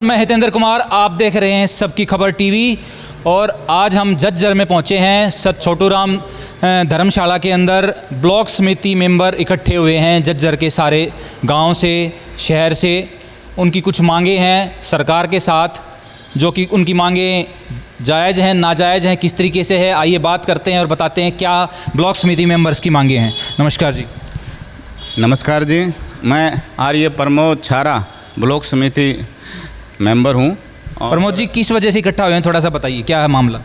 मैं हितेंद्र कुमार, आप देख रहे हैं सबकी खबर टीवी। और आज हम झज्जर में पहुंचे हैं। सत छोटूराम धर्मशाला के अंदर ब्लॉक समिति मेंबर इकट्ठे हुए हैं झज्जर के सारे गांव से, शहर से। उनकी कुछ मांगे हैं सरकार के साथ, जो कि उनकी मांगे जायज़ हैं, नाजायज़ हैं, किस तरीके से है। आइए बात करते हैं और बताते हैं क्या ब्लॉक समिति मेंबर्स की मांगे हैं। नमस्कार जी। नमस्कार जी, मैं आर्य प्रमोद छारा ब्लॉक समिति मेंबर हूँ। प्रमोद जी, किस वजह से इकट्ठा हुए हैं, थोड़ा सा बताइए क्या है मामला।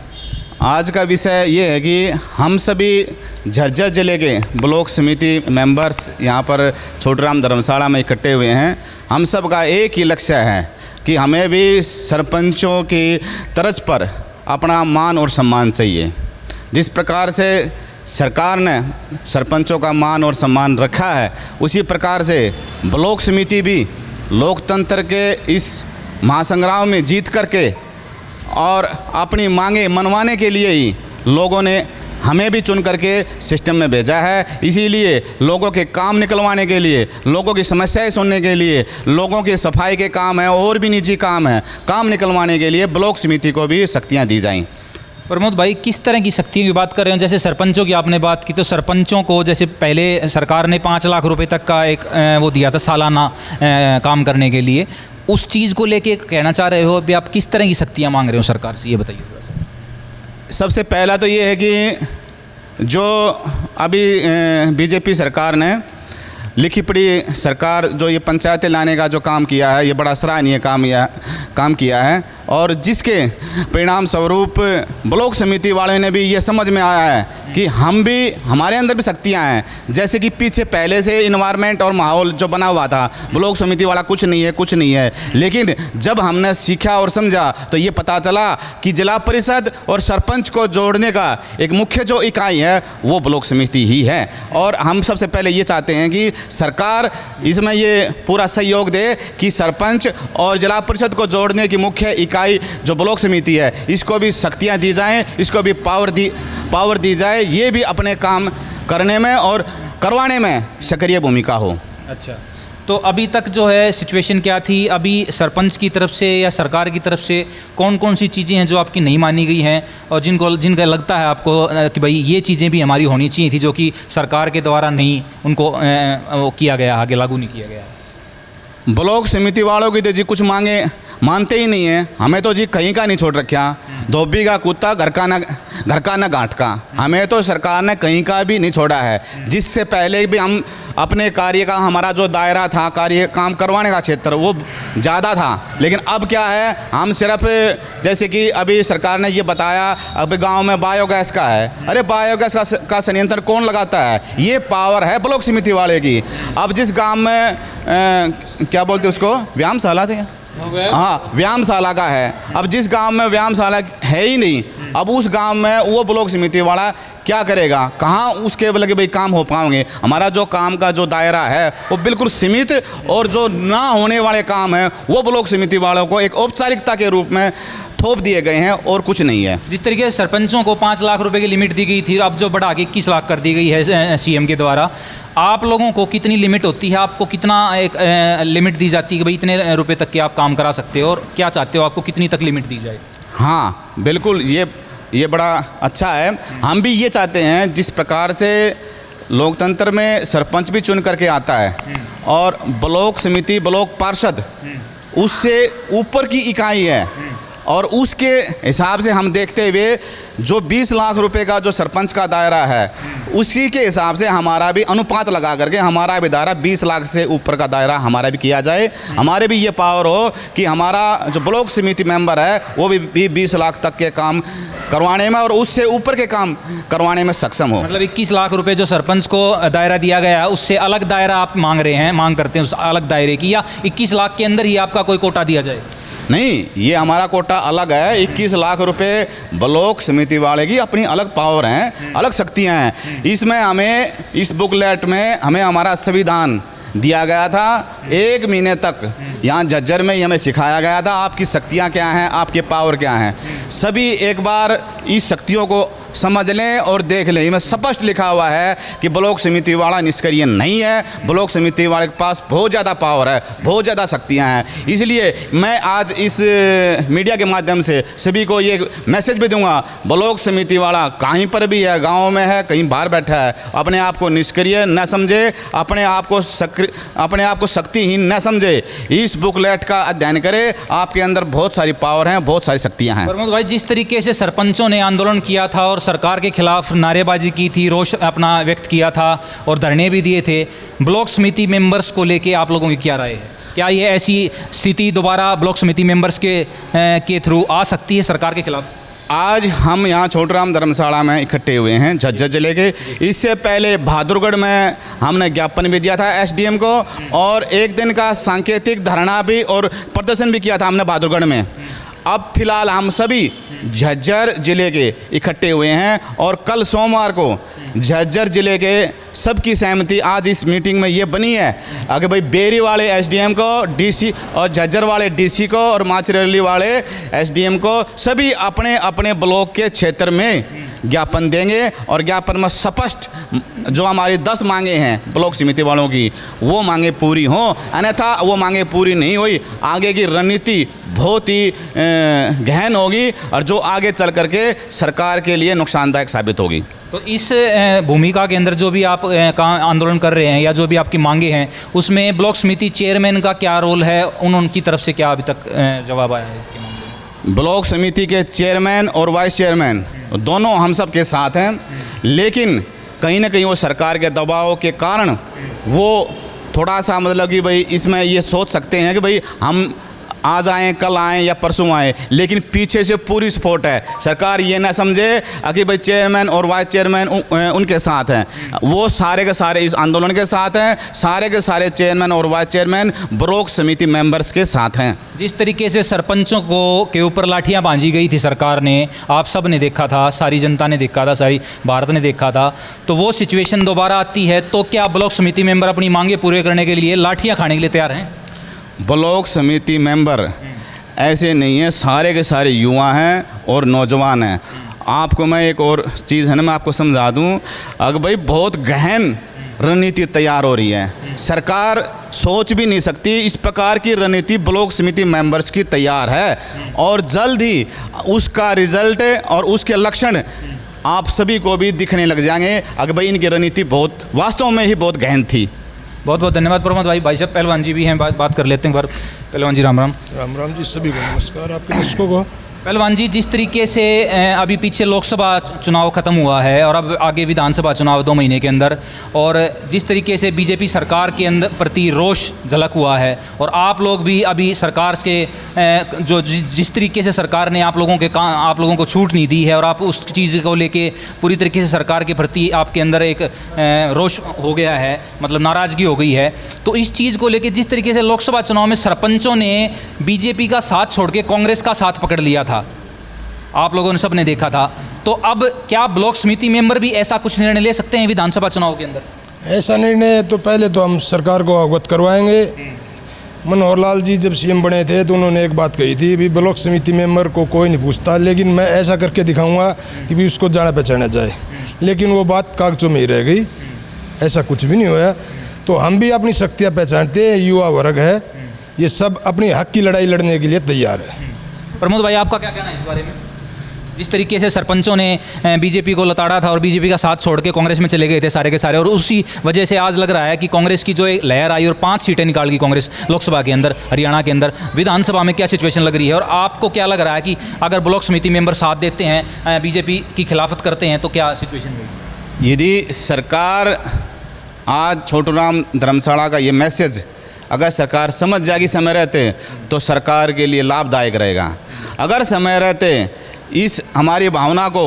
आज का विषय ये है कि हम सभी झज्जर ज़िले के ब्लॉक समिति मेंबर्स यहाँ पर छोटूराम धर्मशाला में इकट्ठे हुए हैं। हम सब का एक ही लक्ष्य है कि हमें भी सरपंचों की तर्ज पर अपना मान और सम्मान चाहिए। जिस प्रकार से सरकार ने सरपंचों का मान और सम्मान रखा है, उसी प्रकार से ब्लॉक समिति भी लोकतंत्र के इस महासंग्राम में जीत करके और अपनी मांगे मनवाने के लिए ही लोगों ने हमें भी चुन करके सिस्टम में भेजा है। इसीलिए लोगों के काम निकलवाने के लिए, लोगों की समस्याएं सुनने के लिए, लोगों के सफाई के काम है और भी निजी काम है, काम निकलवाने के लिए ब्लॉक समिति को भी शक्तियाँ दी जाएँ। प्रमोद भाई, किस तरह की शक्तियों की बात कर रहे हो? जैसे सरपंचों की आपने बात की, तो सरपंचों को जैसे पहले सरकार ने 5 लाख रुपए तक का एक वो दिया था सालाना काम करने के लिए, उस चीज़ को लेके कहना चाह रहे हो अभी आप? किस तरह की शक्तियाँ मांग रहे हो सरकार से, ये बताइए। सबसे पहला तो ये है कि जो अभी बीजेपी सरकार ने लिखी पढ़ी सरकार जो ये पंचायतें लाने का जो काम किया है, ये बड़ा सराहनीय काम किया है। और जिसके परिणाम स्वरूप ब्लॉक समिति वाले ने भी ये समझ में आया है कि हम भी, हमारे अंदर भी शक्तियाँ हैं। जैसे कि पीछे पहले से इन्वायरमेंट और माहौल जो बना हुआ था, ब्लॉक समिति वाला कुछ नहीं है, लेकिन जब हमने सीखा और समझा तो ये पता चला कि जिला परिषद और सरपंच को जोड़ने का एक मुख्य जो इकाई है वो ब्लॉक समिति ही है। और हम सबसे पहले ये चाहते हैं कि सरकार इसमें ये पूरा सहयोग दे कि सरपंच और जिला परिषद को जोड़ने की मुख्य इकाई जो ब्लॉक समिति है, इसको भी शक्तियां दी जाएं, इसको भी पावर दी जाए, ये भी अपने काम करने में और करवाने में सक्रिय भूमिका हो। अच्छा, तो अभी तक जो है सिचुएशन क्या थी? अभी सरपंच की तरफ से या सरकार की तरफ से कौन कौन सी चीज़ें हैं जो आपकी नहीं मानी गई हैं और जिनका लगता है आपको कि भाई ये चीज़ें भी हमारी होनी चाहिए थी, जो कि सरकार के द्वारा नहीं उनको किया गया, आगे लागू नहीं किया गया? ब्लॉक समिति वालों की तो जी कुछ मांगे मानते ही नहीं है। हमें तो जी कहीं का नहीं छोड़ रखा, धोबी का कुत्ता घर का न गांठ का। हमें तो सरकार ने कहीं का भी नहीं छोड़ा है। जिससे पहले भी हम अपने कार्य का, हमारा जो दायरा था कार्य काम करवाने का क्षेत्र, वो ज़्यादा था। लेकिन अब क्या है, हम सिर्फ जैसे कि अभी सरकार ने ये बताया अब गांव में बायोगैस का है। अरे बायोगैस का संयंत्र कौन लगाता है? ये पावर है ब्लॉक समिति वाले की। अब जिस गाँव में क्या बोलते उसको, व्यायामशाला थे, हाँ व्यायामशाला का है। अब जिस गांव में व्यायामशाला है ही नहीं, अब उस गांव में वो ब्लॉक समिति वाला क्या करेगा? कहाँ उसके बोले कि भाई काम हो पाएंगे? हमारा जो काम का जो दायरा है वो बिल्कुल सीमित, और जो ना होने वाले काम है वो ब्लॉक समिति वालों को एक औपचारिकता के रूप में थोप दिए गए हैं और कुछ नहीं है। जिस तरीके से सरपंचों को 5 लाख रुपए की लिमिट दी गई थी, अब जो बढ़ा के 21 लाख कर दी गई है सीएम के द्वारा, आप लोगों को कितनी लिमिट होती है? आपको कितना एक लिमिट दी जाती है कि भाई इतने रुपए तक के आप काम करा सकते हो, और क्या चाहते हो, आपको कितनी तक लिमिट दी जाए? हाँ बिल्कुल, ये बड़ा अच्छा है। हम भी ये चाहते हैं, जिस प्रकार से लोकतंत्र में सरपंच भी चुन करके आता है और ब्लॉक समिति, ब्लॉक पार्षद उससे ऊपर की इकाई है, और उसके हिसाब से हम देखते हुए जो 20 लाख रुपए का जो सरपंच का दायरा है, उसी के हिसाब से हमारा भी अनुपात लगा करके हमारा भी दायरा 20 लाख से ऊपर का दायरा हमारा भी किया जाए। हमारे भी ये पावर हो कि हमारा जो ब्लॉक समिति मेंबर है वो भी 20 लाख तक के काम करवाने में और उससे ऊपर के काम करवाने में सक्षम हो। मतलब 21 लाख रुपए जो सरपंच को दायरा दिया गया है, उससे अलग दायरा आप मांग करते हैं उस अलग दायरे की, या 21 लाख के अंदर ही आपका कोई कोटा दिया जाए? नहीं, ये हमारा कोटा अलग है। 21 लाख रुपए ब्लॉक समिति वाले की अपनी अलग पावर हैं, अलग शक्तियां हैं। इसमें हमें, इस बुकलेट में हमें हमारा संविधान दिया गया था। 1 महीने तक यहाँ झज्जर में ही हमें सिखाया गया था आपकी शक्तियाँ क्या हैं, आपके पावर क्या हैं। सभी एक बार इस शक्तियों को समझ लें और देख लें। इसमें स्पष्ट लिखा हुआ है कि ब्लॉक समिति वाला निष्क्रिय नहीं है, ब्लॉक समिति वाले के पास बहुत ज़्यादा पावर है, बहुत ज़्यादा शक्तियाँ हैं। इसलिए मैं आज इस मीडिया के माध्यम से सभी को ये मैसेज भी दूंगा, ब्लॉक समिति वाला कहीं पर भी है, गाँव में है, कहीं बाहर बैठा है, अपने आप को निष्क्रिय न समझे, अपने आप को शक्तिहीन न समझे। इस बुकलेट का अध्ययन करें, आपके अंदर बहुत सारी पावर हैं, बहुत सारी शक्तियां हैं। प्रमोद भाई, जिस तरीके से सरपंचों ने आंदोलन किया था और सरकार के खिलाफ नारेबाजी की थी, रोष अपना व्यक्त किया था और धरने भी दिए थे, ब्लॉक समिति मेंबर्स को लेके आप लोगों की क्या राय है? क्या ये ऐसी स्थिति दोबारा ब्लॉक समिति मेंबर्स के थ्रू आ सकती है सरकार के खिलाफ? आज हम यहाँ छोटूराम धर्मशाला में इकट्ठे हुए हैं झज्जर जिले के। इससे पहले बहादुरगढ़ में हमने ज्ञापन भी दिया था एसडीएम को, और एक दिन का सांकेतिक धरना भी और प्रदर्शन भी किया था हमने बहादुरगढ़ में। अब फिलहाल हम सभी झज्जर जिले के इकट्ठे हुए हैं, और कल सोमवार को झज्जर जिले के सबकी सहमति आज इस मीटिंग में ये बनी है अगर भाई बेरी वाले एसडीएम को, डीसी, और झज्जर वाले डीसी को, और माचरेली वाले एसडीएम को, सभी अपने अपने ब्लॉक के क्षेत्र में ज्ञापन देंगे, और ज्ञापन में स्पष्ट जो हमारी 10 मांगे हैं ब्लॉक समिति वालों की, वो मांगे पूरी हों। अन्यथा वो मांगे पूरी नहीं हुई, आगे की रणनीति बहुत ही गहन होगी, और जो आगे चल करके सरकार के लिए नुकसानदायक साबित होगी। तो इस भूमिका के अंदर जो भी आप आंदोलन कर रहे हैं या जो भी आपकी मांगे हैं, उसमें ब्लॉक समिति चेयरमैन का क्या रोल है? उनकी तरफ से क्या अभी तक जवाब आया है इसके मामले में? ब्लॉक समिति के चेयरमैन और वाइस चेयरमैन दोनों हम सब के साथ हैं, लेकिन कहीं ना कहीं वो सरकार के दबाव के कारण वो थोड़ा सा मतलब कि भाई इसमें ये सोच सकते हैं कि भाई हम आज आएँ, कल आएँ या परसों आएँ, लेकिन पीछे से पूरी सपोर्ट है। सरकार ये ना समझे कि भाई चेयरमैन और वाइस चेयरमैन उनके साथ हैं, वो सारे के सारे इस आंदोलन के साथ हैं, सारे के सारे चेयरमैन और वाइस चेयरमैन ब्लॉक समिति मेंबर्स के साथ हैं। जिस तरीके से सरपंचों के ऊपर लाठियां बांधी गई थी सरकार ने, आप सब ने देखा था, सारी जनता ने देखा था, सारी भारत ने देखा था, तो वो सिचुएशन दोबारा आती है तो क्या ब्लॉक समिति मेंबर अपनी मांगे पूरे करने के लिए लाठियां खाने के लिए तैयार हैं? ब्लॉक समिति मेंबर ऐसे नहीं है, सारे के सारे युवा हैं और नौजवान हैं। आपको मैं एक और चीज़ है ना, मैं आपको समझा दूं, अगर भाई बहुत गहन रणनीति तैयार हो रही है, सरकार सोच भी नहीं सकती इस प्रकार की रणनीति ब्लॉक समिति मेंबर्स की तैयार है, और जल्द ही उसका रिजल्ट और उसके लक्षण आप सभी को भी दिखने लग जाएंगे। अगर भाई इनकी रणनीति बहुत वास्तव में ही बहुत गहन थी। बहुत बहुत धन्यवाद प्रमोद भाई। भाई साहब पहलवान जी भी हैं, बात कर लेते हैं एक बार। पहलवान जी राम राम। राम राम जी, सभी को नमस्कार, आपके दर्शकों को। पहलवान जी, जिस तरीके से अभी पीछे लोकसभा चुनाव ख़त्म हुआ है और अब आगे विधानसभा चुनाव 2 महीने के अंदर, और जिस तरीके से बीजेपी सरकार के अंदर प्रति रोष झलक हुआ है, और आप लोग भी अभी सरकार के जो जिस तरीके से सरकार ने आप लोगों को छूट नहीं दी है, और आप उस चीज़ को लेके पूरी तरीके से सरकार के प्रति आपके अंदर एक रोष हो गया है, मतलब नाराज़गी हो गई है, तो इस चीज़ को लेके जिस तरीके से लोकसभा चुनाव में सरपंचों ने बीजेपी का साथ छोड़ के कांग्रेस का साथ पकड़ लिया था, आप लोगों ने सबने देखा था, तो अब क्या ब्लॉक समिति मेंबर भी ऐसा कुछ निर्णय ले सकते हैं विधानसभा चुनाव के अंदर? ऐसा निर्णय तो पहले तो हम सरकार को अवगत करवाएंगे। मनोहर लाल जी जब सीएम बने थे तो उन्होंने एक बात कही थी, भी ब्लॉक समिति मेंबर को कोई नहीं पूछता, लेकिन मैं ऐसा करके दिखाऊंगा कि भी उसको जाना पहचाना जाए, लेकिन वो बात कागजों में ही रह गई, ऐसा कुछ भी नहीं हुआ। तो हम भी अपनी शक्तियाँ पहचानते हैं, युवा वर्ग है, ये सब अपनी हक की लड़ाई लड़ने के लिए तैयार है। प्रमोद भाई, आपका क्या कहना है इस बारे में? जिस तरीके से सरपंचों ने बीजेपी को लताड़ा था और बीजेपी का साथ छोड़ के कांग्रेस में चले गए थे सारे के सारे, और उसी वजह से आज लग रहा है कि कांग्रेस की जो एक लहर आई और 5 सीटें निकाल गई कांग्रेस लोकसभा के अंदर, हरियाणा के अंदर, विधानसभा में क्या सिचुएशन लग रही है? और आपको क्या लग रहा है कि अगर ब्लॉक समिति मेंबर साथ देते हैं, बीजेपी की खिलाफत करते हैं, तो क्या सिचुएशन होगी? यदि सरकार आज छोटूराम धर्मशाला का ये मैसेज अगर सरकार समझ जाएगी समय रहते, तो सरकार के लिए लाभदायक रहेगा। अगर समय रहते इस हमारी भावना को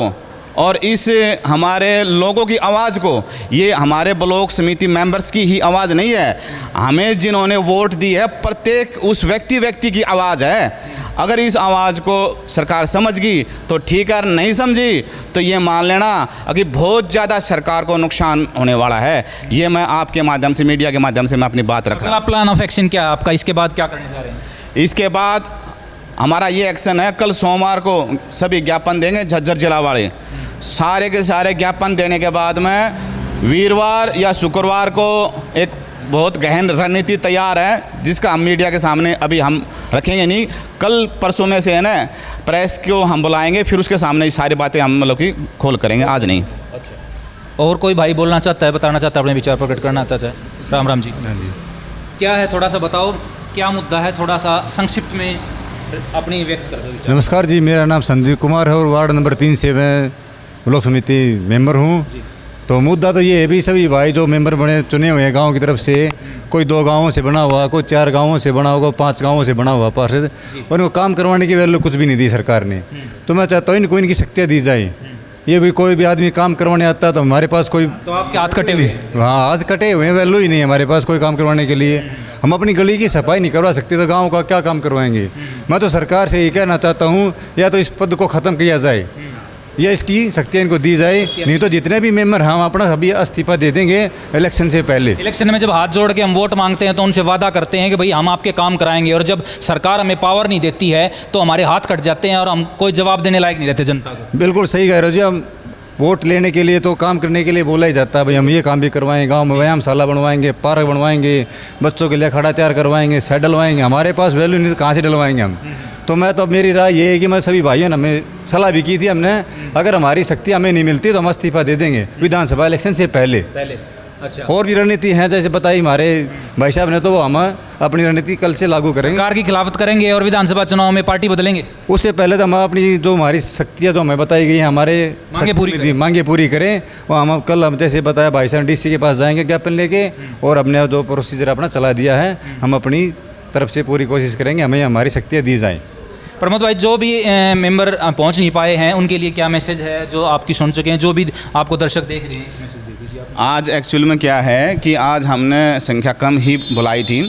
और इस हमारे लोगों की आवाज़ को, ये हमारे ब्लॉक समिति मेंबर्स की ही आवाज़ नहीं है, हमें जिन्होंने वोट दी है प्रत्येक उस व्यक्ति की आवाज़ है। अगर इस आवाज़ को सरकार समझ गई तो ठीक है, नहीं समझी तो ये मान लेना कि बहुत ज़्यादा सरकार को नुकसान होने वाला है। ये मैं आपके माध्यम से, मीडिया के माध्यम से मैं अपनी बात रख रहा हूँ। प्लान ऑफ एक्शन क्या है आपका? इसके बाद क्या करने जा रहे हैं? इसके बाद हमारा ये एक्शन है, कल सोमवार को सभी ज्ञापन देंगे झज्जर जिला वाले, सारे के सारे ज्ञापन देने के बाद में वीरवार या शुक्रवार को एक बहुत गहन रणनीति तैयार है, जिसका हम मीडिया के सामने अभी हम रखेंगे नहीं। कल परसों में से है ना प्रेस को हम बुलाएंगे, फिर उसके सामने ये सारी बातें हम मतलब कि खोल करेंगे, आज नहीं। और कोई भाई बोलना चाहता है, बताना चाहता है, अपने विचार प्रकट करना चाहता है? राम राम जी। क्या है, थोड़ा सा बताओ, क्या मुद्दा है, थोड़ा सा संक्षिप्त में अपनी व्यक्त कर दो विचार। नमस्कार जी, मेरा नाम संदीप कुमार है और वार्ड नंबर 3 से मैं ब्लॉक समिति मेंबर हूँ। तो मुद्दा तो ये है भी, सभी भाई जो मेंबर बने चुने हुए हैं गांव की तरफ से, कोई 2 गांवों से बना हुआ, कोई 4 गांवों से बना होगा, 5 गांवों से बना हुआ पार्षद, और उनको काम करवाने की वैल्यू कुछ भी नहीं दी सरकार ने। तो मैं चाहता हूँ इनको इनकी शक्तियाँ दी जाए। ये भी कोई भी आदमी काम करवाने आता है तो हमारे पास कोई, तो आपके हाथ कटे हुए हैं? हाँ, हाथ कटे हुए हैं, वैल्यू ही नहीं है हमारे पास कोई काम करवाने के लिए। हम अपनी गली की सफाई नहीं करवा सकते तो गांव का क्या काम करवाएंगे। मैं तो सरकार से ये कहना चाहता हूँ, या तो इस पद को ख़त्म किया जाए या इसकी शक्तियाँ इनको दी जाए, नहीं तो जितने भी मेंबर हम अपना सभी इस्तीफा दे देंगे इलेक्शन से पहले। इलेक्शन में जब हाथ जोड़ के हम वोट मांगते हैं तो उनसे वादा करते हैं कि भाई हम आपके काम कराएंगे, और जब सरकार हमें पावर नहीं देती है तो हमारे हाथ कट जाते हैं और हम कोई जवाब देने लायक नहीं रहते जनता को। बिल्कुल सही कह रहे हो जी। हम वोट लेने के लिए तो काम करने के लिए बोला ही जाता है, भाई हम ये काम भी करवाएंगे, गांव में व्यायामशाला बनवाएंगे, पार्क बनवाएंगे, बच्चों के लिए खड़ा तैयार करवाएंगे, शेड डलवाएंगे। हमारे पास वैल्यू नहीं तो कहाँ से डलवाएंगे हम। तो मैं तो, मेरी राय ये है कि मैं सभी भाइयों ने हमें सलाह भी की थी हमने, अगर हमारी शक्ति हमें नहीं मिलती तो हम इस्तीफा दे देंगे विधानसभा इलेक्शन से पहले। अच्छा, और भी रणनीति हैं जैसे बताई हमारे भाई साहब ने, तो वो हम अपनी रणनीति कल से लागू करेंगे। सरकार की खिलाफत करेंगे और विधानसभा चुनाव में पार्टी बदलेंगे। उससे पहले तो हम अपनी जो हमारी शक्तियाँ जो हमें बताई गई हैं, हमारे मांगे पूरी करें। और हम कल, हम जैसे बताया भाई साहब, DC के पास जाएंगे ज्ञापन लेके, और अपने जो प्रोसीजर अपना चला दिया है हम अपनी तरफ से पूरी कोशिश करेंगे हमें हमारी शक्तियाँ दी जाएँ। प्रमोद भाई, जो भी मेंबर पहुंच नहीं पाए हैं उनके लिए क्या मैसेज है, जो आपकी सुन चुके हैं, जो भी आपको दर्शक देख रहे हैं, मैसेज दे दीजिए आप। आज एक्चुअल में क्या है कि आज हमने संख्या कम ही बुलाई थी।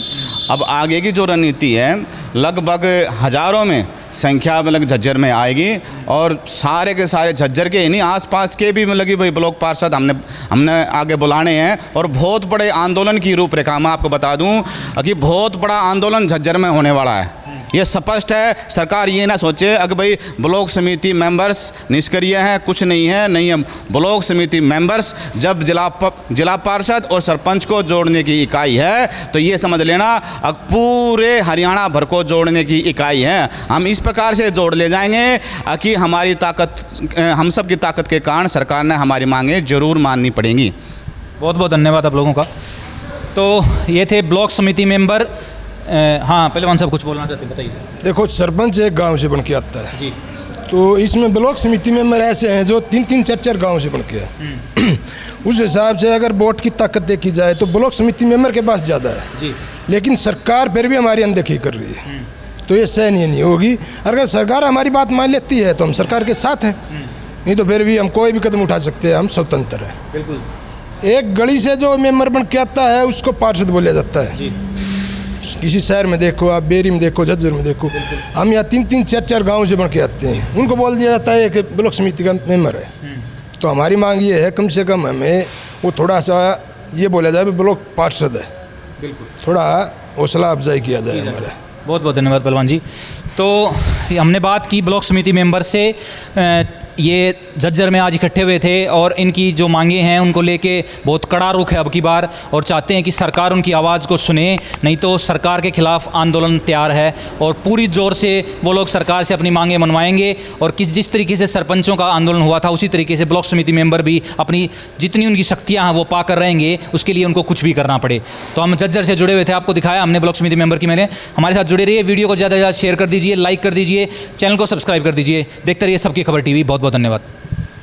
अब आगे की जो रणनीति है लगभग हज़ारों में संख्या मतलब झज्जर में आएगी, और सारे के सारे झज्जर के ही नहीं, आसपास के भी मतलब कि भाई ब्लॉक पार्षद हमने आगे बुलाने हैं, और बहुत बड़े आंदोलन की रूपरेखा मैं आपको बता दूं कि बहुत बड़ा आंदोलन झज्जर में होने वाला है। ये स्पष्ट है। सरकार ये ना सोचे कि भाई ब्लॉक समिति मेंबर्स निष्क्रिय हैं, कुछ नहीं है, नहीं है। ब्लॉक समिति मेंबर्स जब जिला पार्षद और सरपंच को जोड़ने की इकाई है, तो ये समझ लेना अब पूरे हरियाणा भर को जोड़ने की इकाई है। हम इस प्रकार से जोड़ ले जाएंगे कि हमारी ताकत, हम सब की ताकत के कारण सरकार ने हमारी मांगें जरूर माननी पड़ेंगी। बहुत बहुत धन्यवाद आप लोगों का। तो ये थे ब्लॉक समिति मेंबर। हाँ, पहलवान साहब कुछ बोलना चाहते हैं, बताइए। देखो, सरपंच एक गांव से बन के आता है जी, तो इसमें ब्लॉक समिति मेंबर ऐसे हैं जो 3-3, 4-4 गांव से बन के है। उस हिसाब से अगर वोट की ताकत देखी जाए तो ब्लॉक समिति मेंबर के पास ज़्यादा है जी। लेकिन सरकार फिर भी हमारी अनदेखी कर रही है, तो ये सहनीय नहीं होगी। अगर सरकार हमारी बात मान लेती है तो हम सरकार के साथ हैं, नहीं तो फिर भी हम कोई भी कदम उठा सकते हैं, हम स्वतंत्र हैं। बिल्कुल। एक गली से जो मेंबर बन के आता है उसको पार्षद बोला जाता है। जी। किसी शहर में देखो, आप बेरी में देखो, झज्जर में देखो, हम यहाँ 3-3, 4-4 गाँव से बन के आते हैं, उनको बोल दिया जाता है कि ब्लॉक समिति का मेंबर है। तो हमारी मांग ये है, कम से कम हमें वो थोड़ा सा ये बोला जाए ब्लॉक पार्षद है, बिल्कुल, थोड़ा हौसला अफजाई किया जाए हमारा। बहुत बहुत धन्यवाद पहलवान जी। तो हमने बात की ब्लॉक समिति मेंबर से। ये झज्जर में आज इकट्ठे हुए थे और इनकी जो मांगे हैं उनको लेके बहुत कड़ा रुख है अब की बार, और चाहते हैं कि सरकार उनकी आवाज़ को सुने, नहीं तो सरकार के खिलाफ आंदोलन तैयार है और पूरी जोर से वो लोग सरकार से अपनी मांगे मनवाएंगे। और जिस तरीके से सरपंचों का आंदोलन हुआ था उसी तरीके से ब्लॉक समिति मेंबर भी अपनी जितनी उनकी शक्तियाँ हैं वो पाकर रहेंगे, उसके लिए उनको कुछ भी करना पड़े। तो हम झज्जर से जुड़े हुए थे, आपको दिखाया हमने ब्लॉक समिति मेंबर की। मैंने हमारे साथ जुड़े रहिए, वीडियो को ज़्यादा से ज़्यादा शेयर कर दीजिए, लाइक कर दीजिए, चैनल को सब्सक्राइब कर दीजिए। देखते रहिए सबकी खबर TV। बहुत बहुत धन्यवाद।